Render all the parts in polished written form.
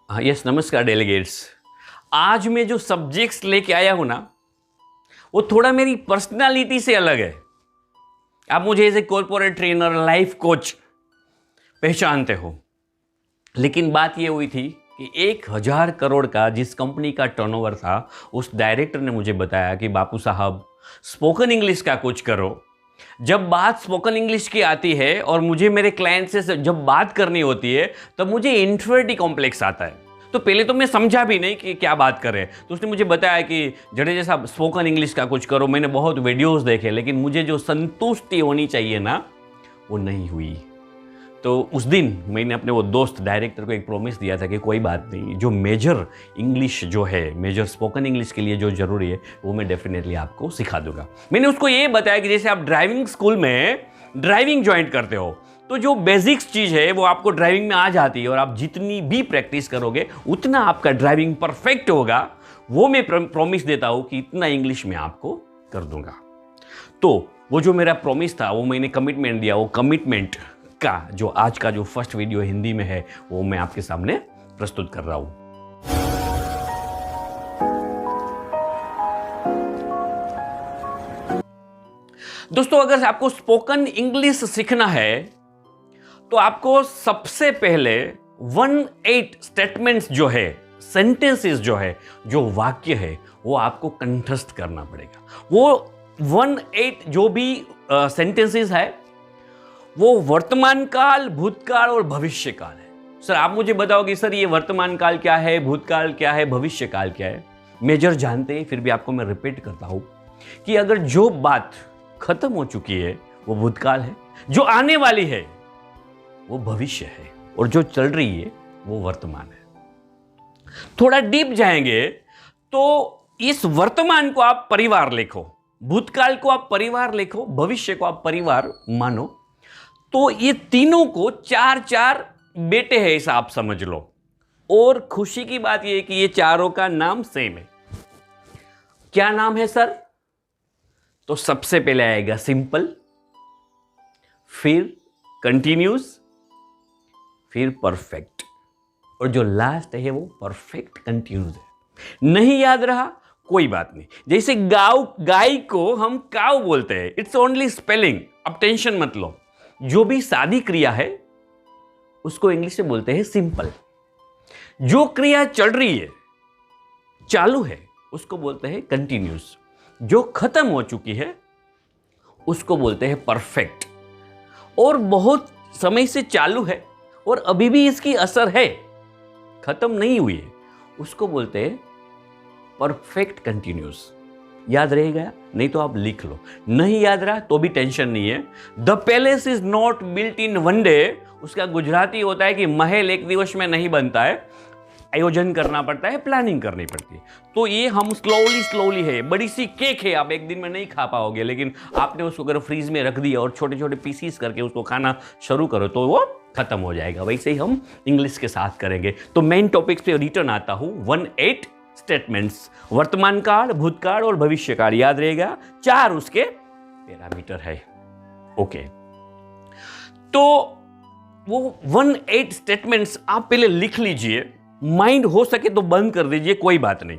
Yes, नमस्कार delegates. आज मैं जो सब्जेक्ट्स लेके आया हूं ना, वो थोड़ा मेरी पर्सनालिटी से अलग है। आप मुझे as a corporate trainer, life coach पहचानते हो, लेकिन बात ये हुई थी कि 1,000 करोड़ का जिस कंपनी का टर्नओवर था, उस डायरेक्टर ने मुझे बताया कि बापू साहब, स्पोकन इंग्लिश का कुछ करो। जब बात स्पोकन इंग्लिश की आती है और मुझे मेरे क्लाइंट से जब बात करनी होती है, तब मुझे इंट्रोवर्टी कॉम्प्लेक्स आता है। तो पहले तो मैं समझा भी नहीं कि क्या बात कर रहे हैं। तो उसने मुझे बताया कि जडेजा साहब, स्पोकन इंग्लिश का कुछ करो। मैंने बहुत वीडियोस देखे, लेकिन मुझे जो संतुष्टि होनी चाहिए ना, वो नहीं हुई। तो उस दिन मैंने अपने वो दोस्त डायरेक्टर को एक प्रॉमिस दिया था कि कोई बात नहीं, जो मेजर इंग्लिश जो है, मेजर स्पोकन इंग्लिश के लिए जो जरूरी है, वो मैं डेफिनेटली आपको सिखा दूंगा। मैंने उसको ये बताया कि जैसे आप ड्राइविंग स्कूल में ड्राइविंग ज्वाइन करते हो, तो जो बेसिक्स चीज है वो आपको ड्राइविंग में आ जाती है, और आप जितनी भी प्रैक्टिस करोगे उतना आपका ड्राइविंग परफेक्ट होगा। वो मैं प्रॉमिस देता हूं कि इतना इंग्लिश में आपको कर दूंगा। तो वो जो मेरा प्रॉमिस था, वो मैंने कमिटमेंट दिया। वो कमिटमेंट का जो आज का जो फर्स्ट वीडियो हिंदी में है, वो मैं आपके सामने प्रस्तुत कर रहा हूं। दोस्तों, अगर आपको स्पोकन इंग्लिश सीखना है, तो आपको सबसे पहले 18 स्टेटमेंट्स जो है, सेंटेंसेस जो है, जो वाक्य है, वो आपको कंठस्थ करना पड़ेगा। वो 18 जो भी सेंटेंसेस है, वो वर्तमान काल, भूतकाल और भविष्य काल है। सर, आप मुझे बताओगे सर ये वर्तमान काल क्या है, भूतकाल क्या है, भविष्य काल क्या है? मेजर जानते हैं, फिर भी आपको मैं रिपीट करता हूं कि अगर जो बात खत्म हो चुकी है वो भूतकाल है, जो आने वाली है वो भविष्य है, और जो चल रही है वो वर्तमान है। थोड़ा डीप जाएंगे तो इस वर्तमान को आप परिवार लिखो, भूतकाल को आप परिवार लिखो, भविष्य को आप परिवार मानो। तो ये तीनों को 4-4 बेटे हैं, ऐसा आप समझ लो। और खुशी की बात यह है कि ये चारों का नाम सेम है। क्या नाम है सर? तो सबसे पहले आएगा सिंपल, फिर कंटिन्यूस, फिर परफेक्ट, और जो लास्ट है वो परफेक्ट कंटिन्यूस है। नहीं याद रहा, कोई बात नहीं। जैसे गाय को हम काउ बोलते हैं, इट्स ओनली स्पेलिंग, अब टेंशन मत लो। जो भी सादी क्रिया है उसको इंग्लिश में बोलते हैं सिंपल। जो क्रिया चल रही है, चालू है, उसको बोलते हैं कंटिन्यूस। जो खत्म हो चुकी है उसको बोलते हैं परफेक्ट। और बहुत समय से चालू है और अभी भी इसकी असर है, खत्म नहीं हुई है, उसको बोलते हैं परफेक्ट कंटिन्यूस। याद रहेगा? नहीं तो आप लिख लो। नहीं याद रहा तो भी टेंशन नहीं है। The palace is not built in one day, उसका गुजराती होता है कि महल एक दिवस में नहीं बनता है, आयोजन करना पड़ता है, प्लानिंग करनी पड़ती है। तो ये हम स्लोली है, बड़ी सी केक है, आप एक दिन में नहीं खा पाओगे, लेकिन आपने उसको अगर फ्रीज में रख दिया और छोटे छोटे पीसीस करके उसको खाना शुरू करो तो वो खत्म हो जाएगा। वैसे ही हम इंग्लिश के साथ करेंगे। तो मेन टॉपिक्स पे रिटर्न आता हूं। 18 स्टेटमेंट्स, वर्तमान काल, भूतकाल और भविष्य काल। याद रहेगा, 4 उसके पैरामीटर है। ओके, तो वो 18 स्टेटमेंट्स आप पहले लिख लीजिए, माइंड हो सके तो बंद कर दीजिए, कोई बात नहीं।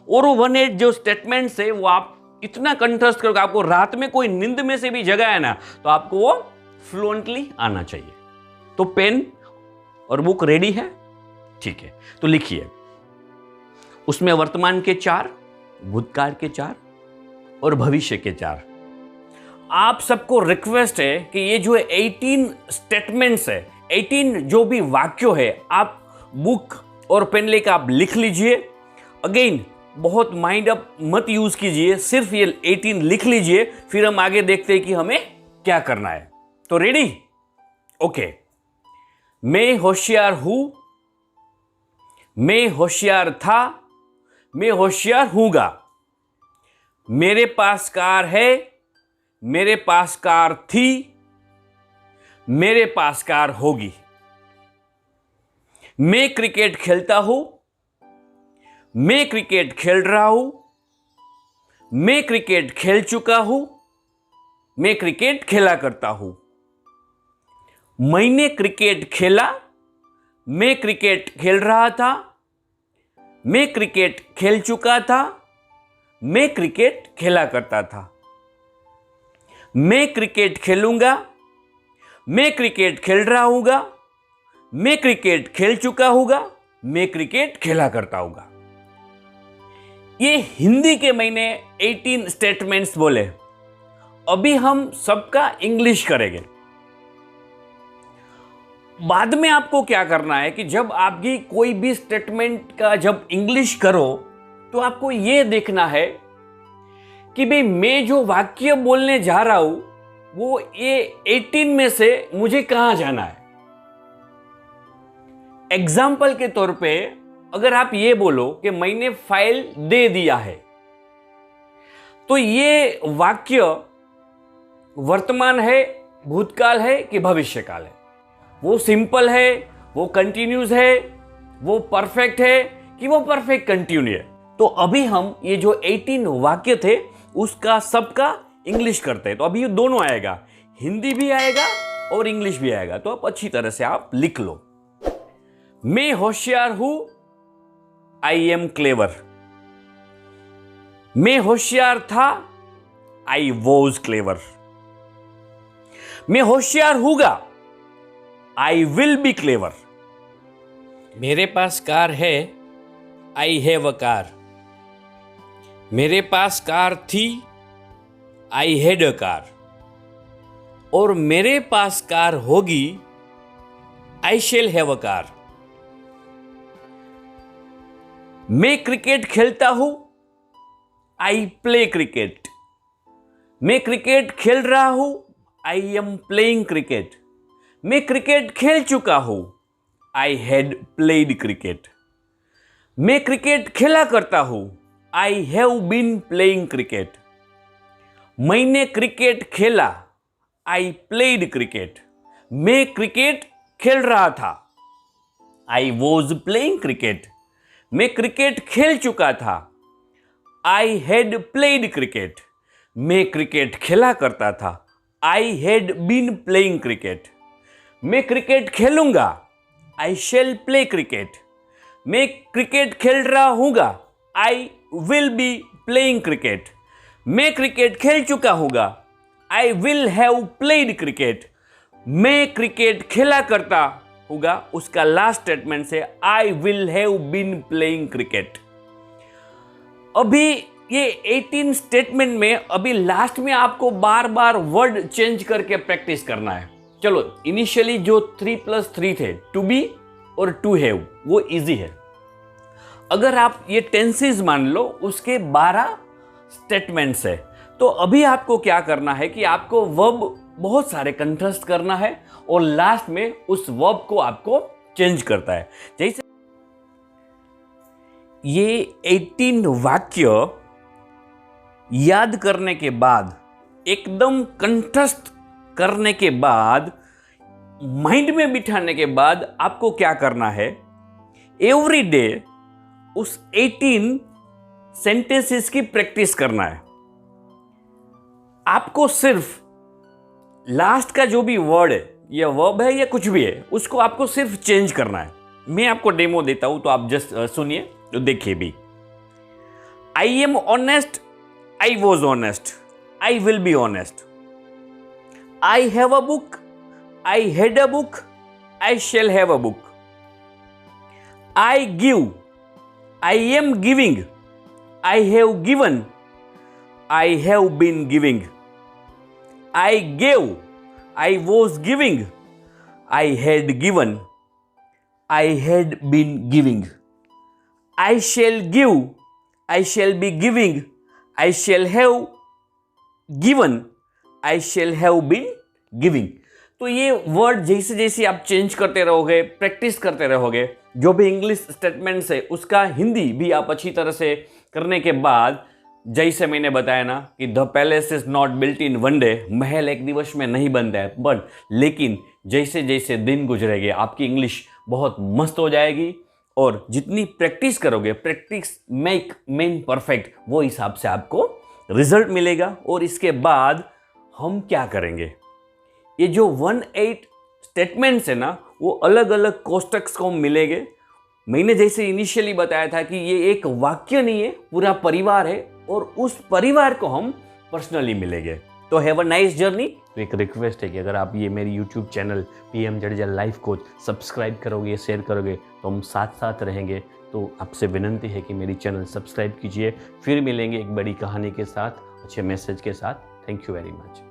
और वो 18 जो स्टेटमेंट्स है वो आप इतना कंठस्थ करोगे, आपको रात में कोई नींद में से भी जगाए ना, तो आपको वो फ्लुएंटली आना चाहिए। तो पेन और बुक रेडी है? ठीक है, तो लिखिए। उसमें वर्तमान के 4, भूतकाल के 4 और भविष्य के 4। आप सबको रिक्वेस्ट है कि ये जो 18 स्टेटमेंट्स है, 18 जो भी वाक्यों है, आप बुक और पेन लेकर आप लिख लीजिए। अगेन, बहुत माइंड अप मत यूज कीजिए, सिर्फ ये 18 लिख लीजिए, फिर हम आगे देखते हैं कि हमें क्या करना है। तो रेडी? ओके। मैं होशियार हूं, मैं होशियार था, मैं होशियार हूंगा। मेरे पास कार है, मेरे पास कार थी, मेरे पास कार होगी। मैं क्रिकेट खेलता हूं, मैं क्रिकेट खेल रहा हूं, मैं क्रिकेट खेल चुका हूं, मैं क्रिकेट खेला करता हूं। मैंने क्रिकेट खेला, मैं क्रिकेट खेल रहा था, मैं क्रिकेट खेल चुका था, मैं क्रिकेट खेला करता था। मैं क्रिकेट खेलूंगा, मैं क्रिकेट खेल रहा हूंगा, मैं क्रिकेट खेल चुका हूंगा, मैं क्रिकेट खेला करता हूंगा। ये हिंदी के मैंने 18 स्टेटमेंट्स बोले। अभी हम सबका इंग्लिश करेंगे। बाद में आपको क्या करना है कि जब आपकी कोई भी स्टेटमेंट का जब इंग्लिश करो तो आपको यह देखना है कि भाई मैं जो वाक्य बोलने जा रहा हूं वो ये 18 में से मुझे कहां जाना है। एग्जाम्पल के तौर पे अगर आप ये बोलो कि मैंने फाइल दे दिया है, तो ये वाक्य वर्तमान है, भूतकाल है कि भविष्यकाल है? वो सिंपल है, वो कंटिन्यूस है, वो परफेक्ट है कि वो परफेक्ट कंटिन्यू है? तो अभी हम ये जो 18 वाक्य थे उसका सबका इंग्लिश करते हैं। तो अभी ये दोनों आएगा, हिंदी भी आएगा और इंग्लिश भी आएगा। तो आप अच्छी तरह से आप लिख लो। मैं होशियार हूं, आई एम क्लेवर। मैं होशियार था, आई वॉज क्लेवर। मैं होशियार हूंगा, आई विल बी क्लेवर। मेरे पास कार है, आई हैव अ कार। मेरे पास कार थी, आई हैड अ कार। और मेरे पास कार होगी, I shall have a car. मैं क्रिकेट खेलता हूं, आई प्ले क्रिकेट। मैं क्रिकेट खेल रहा हूं, आई एम प्लेइंग क्रिकेट। मैं क्रिकेट खेल चुका हूं, आई हैड प्लेड क्रिकेट। मैं क्रिकेट खेला करता हूं, I have been playing cricket. मैंने क्रिकेट खेला, आई प्लेड क्रिकेट। मैं क्रिकेट खेल रहा था, आई वॉज प्लेइंग क्रिकेट। मैं क्रिकेट खेल चुका था, आई हैड प्लेड क्रिकेट। मैं क्रिकेट खेला करता था, I had been playing cricket. मैं क्रिकेट खेलूंगा, आई शैल प्ले क्रिकेट। मैं क्रिकेट खेल रहा हूंगा, I will be playing cricket. मैं क्रिकेट खेल चुका हूंगा, I will have played cricket. मैं क्रिकेट खेला करता होगा, उसका लास्ट स्टेटमेंट से I will have been playing cricket. अभी ये 18 स्टेटमेंट में अभी लास्ट में आपको बार बार वर्ड चेंज करके प्रैक्टिस करना है। चलो, इनिशियली जो 3+3 थे, टू बी और टू हैव, वो इजी है। अगर आप ये टेंसेस मान लो, उसके 12 स्टेटमेंट्स है। तो अभी आपको क्या करना है कि आपको वर्ब बहुत सारे कंठस्थ करना है और लास्ट में उस वर्ब को आपको चेंज करता है। जैसे ये 18 वाक्य याद करने के बाद, एकदम कंठस्थ करने के बाद, माइंड में बिठाने के बाद आपको क्या करना है, एवरी डे उस 18 सेंटेंसेस की प्रैक्टिस करना है। आपको सिर्फ लास्ट का जो भी वर्ड है या वर्ब है या कुछ भी है, उसको आपको सिर्फ चेंज करना है। मैं आपको डेमो देता हूं, तो आप जस्ट सुनिए, तो देखिए भी। I am honest, I was honest, I will be honest. I have a book, I had a book, I shall have a book. I give, I am giving, I have given, I have been giving. I gave, I was giving, I had given, I had been giving. I shall give, I shall be giving, I shall have given, I shall have been giving. तो ये word जैसे जैसे आप change करते रहोगे, practice करते रहोगे, जो भी इंग्लिश स्टेटमेंट्स है उसका हिंदी भी आप अच्छी तरह से करने के बाद, जैसे मैंने बताया ना कि the palace is not built in one day, महल एक दिवस में नहीं बनता है, बट लेकिन जैसे जैसे दिन गुजरेंगे आपकी इंग्लिश बहुत मस्त हो जाएगी। और जितनी प्रैक्टिस करोगे, प्रैक्टिस मेक मैन परफेक्ट, वो हिसाब से आपको रिजल्ट मिलेगा। और इसके बाद हम क्या करेंगे, ये जो 18 स्टेटमेंट्स है ना, वो अलग अलग कोष्टक को मिलेंगे मैंने जैसे इनिशियली बताया था कि ये एक वाक्य नहीं है, पूरा परिवार है और उस परिवार को हम पर्सनली मिलेंगे। तो हैव अ नाइस जर्नी। तो एक रिक्वेस्ट है कि अगर आप ये मेरी YouTube channel PM Jadeja life coach subscribe करोगे, शेयर करोगे तो हम साथ साथ रहेंगे। तो आपसे विनंती है कि मेरी चैनल सब्सक्राइब कीजिए। फिर मिलेंगे एक बड़ी कहानी के साथ, अच्छे मैसेज के साथ। Thank you very much.